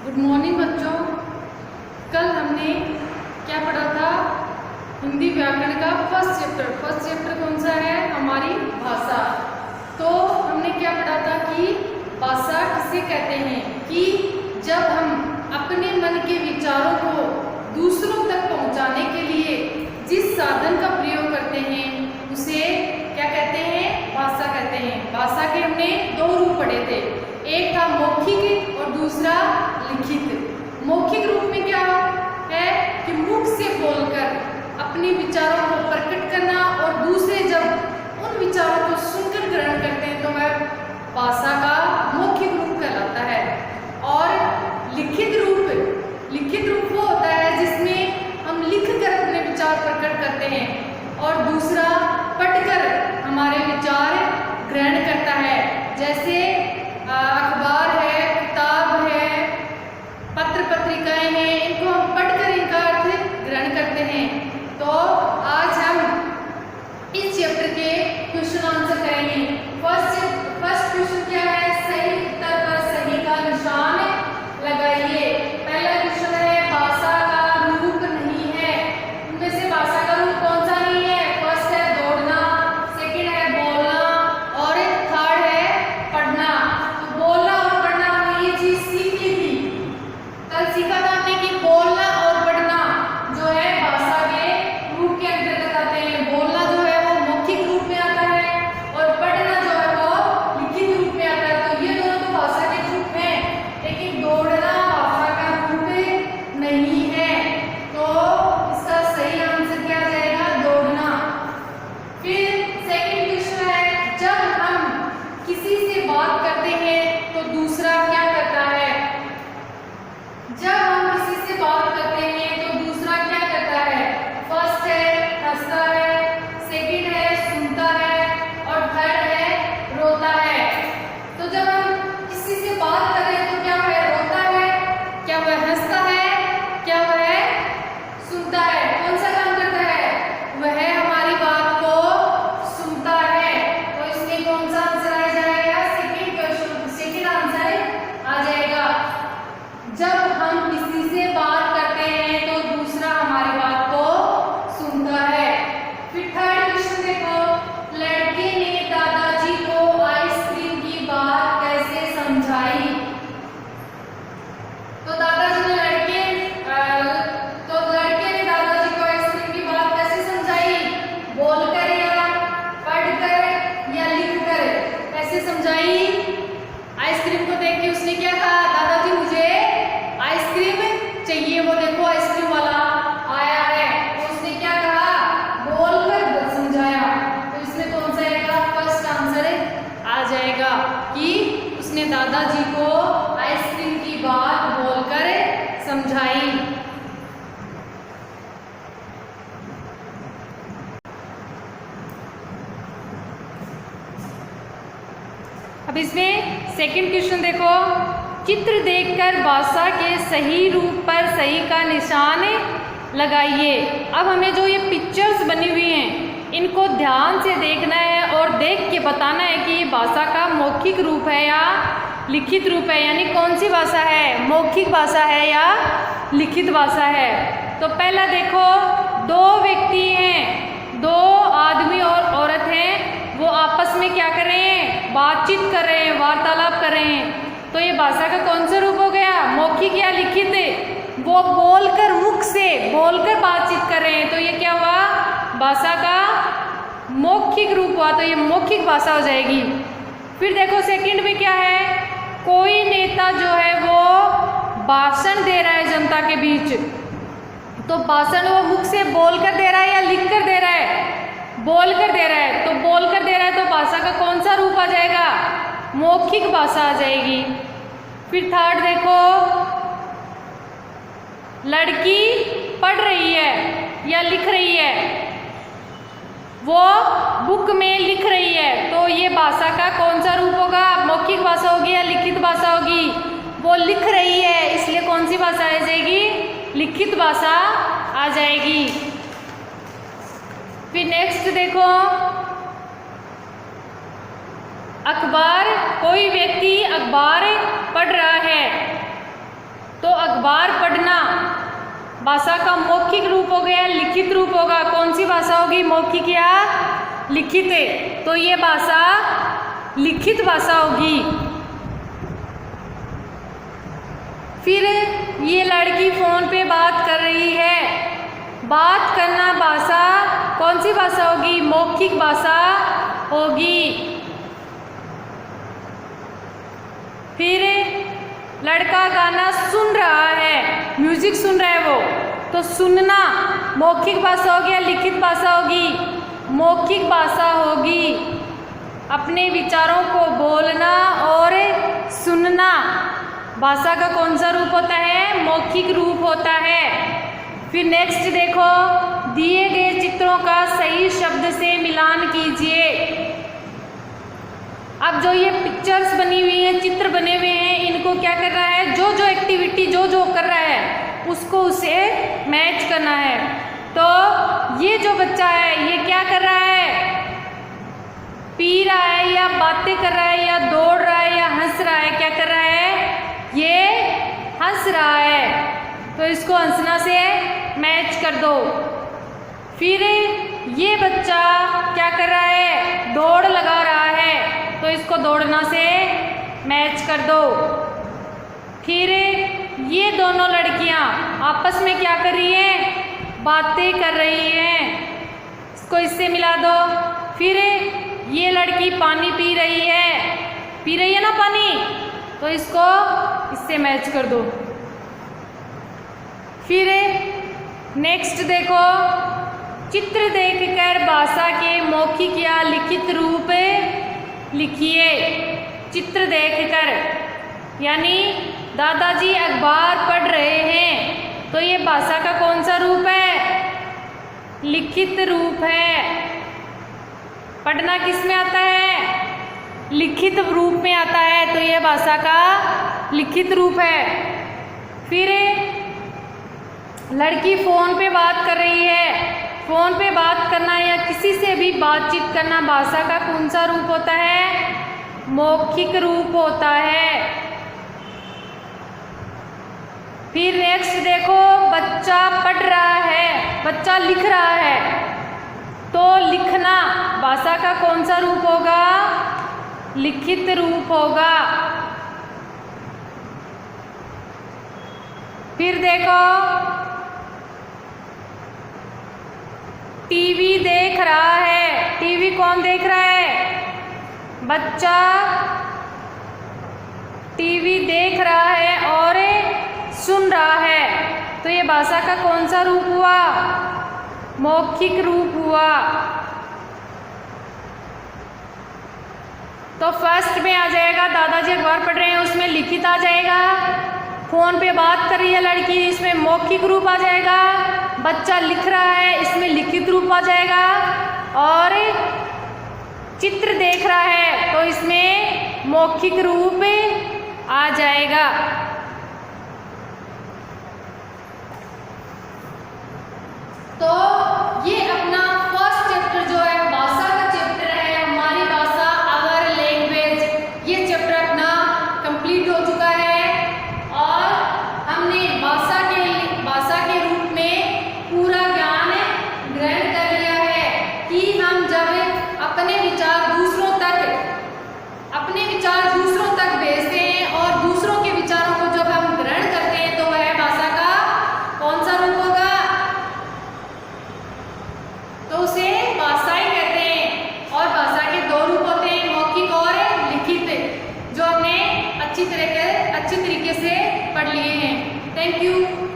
Good morning बच्चों। कल हमने क्या पढ़ा था? हिंदी व्याकरण का फर्स्ट चैप्टर कौन सा है? हमारी भाषा। तो हमने क्या पढ़ा था कि भाषा किसे कहते हैं? कि जब हम अपने मन के विचारों को दूसरों तक पहुंचाने के लिए जिस साधन का प्रयोग करते हैं उसे क्या कहते हैं? भाषा कहते हैं। भाषा के हमने दो रूप पढ़े थे, एक था मौखिक और दूसरा लिखित। मौखिक रूप में क्या है कि मुख से बोलकर अपने विचारों को प्रकट करना और दूसरे जब उन विचारों को सुनकर ग्रहण करते हैं तो वह भाषा का मौखिक रूप कहलाता है। और लिखित रूप वो होता है जिसमें हम लिखकर अपने विचार प्रकट करते हैं और दूसरा पढ़कर हमारे विचार ग्रहण करता है। जैसे अखबार है, किताब है, पत्र पत्रिकाएं हैं, इनको हम पढ़कर इनका अर्थ ग्रहण करते हैं। तो आज हम इस चैप्टर के क्वेश्चन आंसर करेंगे। फर्स्ट क्वेश्चन क्या है? सही उत्तर पर सही का निशान लगाइए। पहला क्वेश्चन है भाषा का रूप नहीं है। उनमें से भाषा का रूप कौन सा नहीं है? फर्स्ट है दौड़ना, सेकंड है बोलना और थर्ड है पढ़ना। तो बोलना और पढ़ना हमने ये चीज सीख ली थी। कल सीखा था हमने कि बोलना और पढ़ना जो है भाषा के रूप के अंतर्गत आते हैं। बोलना जो है वो मौखिक रूप में आता है और पढ़ना जो है वो लिखित रूप में आता है। तो ये दोनों तो भाषा के रूप हैं, लेकिन दौड़ना भाषा का रूप नहीं है। तो इसका सही आंसर क्या आ जाएगा? दौड़ना। फिर सेकंड क्वेश्चन है जब हम किसी से बात करते हैं तो दूसरा क्या करता है? जब हम किसी से बात करते हैं तो दूसरा क्या करता है? फर्स्ट है हंसता है, सेकंड है सुनता है और थर्ड है रोता है। तो जब हम किसी से बात कर रहे हैं तो क्या वह रोता है, क्या वह हंसता है, क्या वह सुनता है? कौन सा काम करता है? वह हमारी बात को सुनता है। तो इसमें कौन सा आंसर आ जाएगा? सेकंड आंसर आ जाएगा। जब हम किसी से बात करते हैं तो दूसरा हमारी बात को सुनता है। फिर थर्ड क्वेश्चन देखो, लड़के ने दादाजी को आइसक्रीम की बात कैसे समझाई? तो दादाजी ने लड़के ने दादाजी को आइसक्रीम की बात कैसे समझाई? बोलकर या पढ़कर या लिखकर? कैसे समझाई? आइसक्रीम को देख के उसने क्या कहा? दादाजी मुझे आइसक्रीम चाहिए। वो देखो आइसक्रीम वाला आया है। तो उसने क्या कहा? बोलकर समझाया। तो इसमें कौन सा आएगा? फर्स्ट आंसर आ जाएगा कि उसने दादाजी को आइसक्रीम की बात बोलकर समझाई। अब इसमें सेकंड क्वेश्चन देखो, चित्र देखकर भाषा के सही रूप पर सही का निशान लगाइए। अब हमें जो ये पिक्चर्स बनी हुई हैं इनको ध्यान से देखना है और देख के बताना है कि ये भाषा का मौखिक रूप है या लिखित रूप है, यानी कौन सी भाषा है? मौखिक भाषा है या लिखित भाषा है। तो पहला देखो, दो व्यक्ति हैं, दो आदमी और औरत हैं, वो आपस में क्या कर रहे हैं? बातचीत कर रहे हैं, वार्तालाप कर रहे हैं। तो ये भाषा का कौन सा रूप हो गया? मौखिक या लिखित? वो बोलकर, मुख से बोलकर बातचीत कर रहे हैं, तो ये क्या हुआ? भाषा का मौखिक रूप हुआ। तो ये मौखिक भाषा हो जाएगी। फिर देखो सेकंड में क्या है? कोई नेता जो है वो भाषण दे रहा है जनता के बीच। तो भाषण वो मुख से बोलकर दे रहा है या लिख कर दे रहा है? बोलकर दे रहा है। तो बोलकर दे रहा है तो भाषा का कौन सा रूप आ जाएगा? मौखिक भाषा आ जाएगी। फिर थर्ड देखो, लड़की पढ़ रही है या लिख रही है, वो बुक में लिख रही है। तो ये भाषा का कौन सा रूप होगा? मौखिक भाषा होगी या लिखित भाषा होगी? वो लिख रही है, इसलिए कौन सी भाषा आ जाएगी? लिखित भाषा आ जाएगी। फिर नेक्स्ट देखो, अखबार, कोई व्यक्ति अखबार पढ़ रहा है तो अखबार पढ़ना भाषा का मौखिक रूप हो गया, लिखित रूप होगा। कौन सी भाषा होगी, मौखिक या लिखित? तो ये भाषा लिखित भाषा होगी। फिर ये लड़की फोन पे बात कर रही है। बात करना भाषा कौन सी भाषा होगी, मौखिक भाषा होगी। फिर लड़का गाना सुन रहा है, म्यूजिक सुन रहा है वो, तो सुनना मौखिक भाषा होगी या लिखित भाषा होगी, मौखिक भाषा होगी। अपने विचारों को बोलना और सुनना भाषा का कौन सा रूप होता है, मौखिक रूप होता है। फिर नेक्स्ट देखो, दिए गए चित्रों का सही शब्द से मिलान कीजिए। अब जो ये पिक्चर्स बनी हुई हैं, चित्र बने हुए हैं, इनको क्या कर रहा है, जो जो एक्टिविटी जो जो कर रहा है उसको उसे मैच करना है। तो ये जो बच्चा है ये क्या कर रहा है, पी रहा है या बातें कर रहा है या दौड़ रहा है या हंस रहा है, क्या कर रहा है, ये हंस रहा है। तो इसको हंसना से मैच कर दो। फिर ये बच्चा क्या कर रहा है, दौड़ लगा रहा है, तो इसको दौड़ना से मैच कर दो। फिर ये दोनों लड़कियां आपस में क्या कर रही हैं, बातें कर रही हैं, इसको इससे मिला दो। फिर ये लड़की पानी पी रही है ना पानी, तो इसको इससे मैच कर दो। फिर नेक्स्ट देखो, चित्र देखकर भाषा के मौखिक या लिखित रूप लिखिए। चित्र देखकर, यानी दादाजी अखबार पढ़ रहे हैं, तो ये भाषा का कौन सा रूप है, लिखित रूप है। पढ़ना किस में आता है, लिखित रूप में आता है, तो ये भाषा का लिखित रूप है। फिर लड़की फोन पे बात कर रही है। फोन पे बात करना या किसी से भी बातचीत करना भाषा का कौन सा रूप होता है, मौखिक रूप होता है। फिर नेक्स्ट देखो, बच्चा पढ़ रहा है, बच्चा लिख रहा है, तो लिखना भाषा का कौन सा रूप होगा, लिखित रूप होगा। फिर देखो, टीवी देख रहा है, टीवी कौन देख रहा है, बच्चा टीवी देख रहा है और सुन रहा है, तो ये भाषा का कौन सा रूप हुआ, मौखिक रूप हुआ। तो फर्स्ट में आ जाएगा दादाजी अखबार पढ़ रहे हैं, उसमें लिखित आ जाएगा। फोन पे बात कर रही है लड़की, इसमें मौखिक रूप आ जाएगा। बच्चा लिख रहा है, इसमें लिखित रूप आ जाएगा। और चित्र देख रहा है, तो इसमें मौखिक रूप आ जाएगा। तो ये अपना फर्स्ट चैप्टर जो है भाषा का चैप्टर है, हमारी भाषा आवर लैंग्वेज, ये चैप्टर अपना कंप्लीट हो चुका है। और हमने भाषा के रूप में पूरा ज्ञान ग्रहण कर लिया है कि हम जब अपने विचार दूसरों तक भेजते हैं और दूसरों के विचारों को जब हम ग्रहण करते हैं, तो वह भाषा का कौन सा रूप होगा, तो उसे भाषाएं कहते हैं। और भाषा के दो रूप होते हैं, मौखिक और लिखित, जो हमने अच्छी तरीके से पढ़ लिए हैं। Thank you.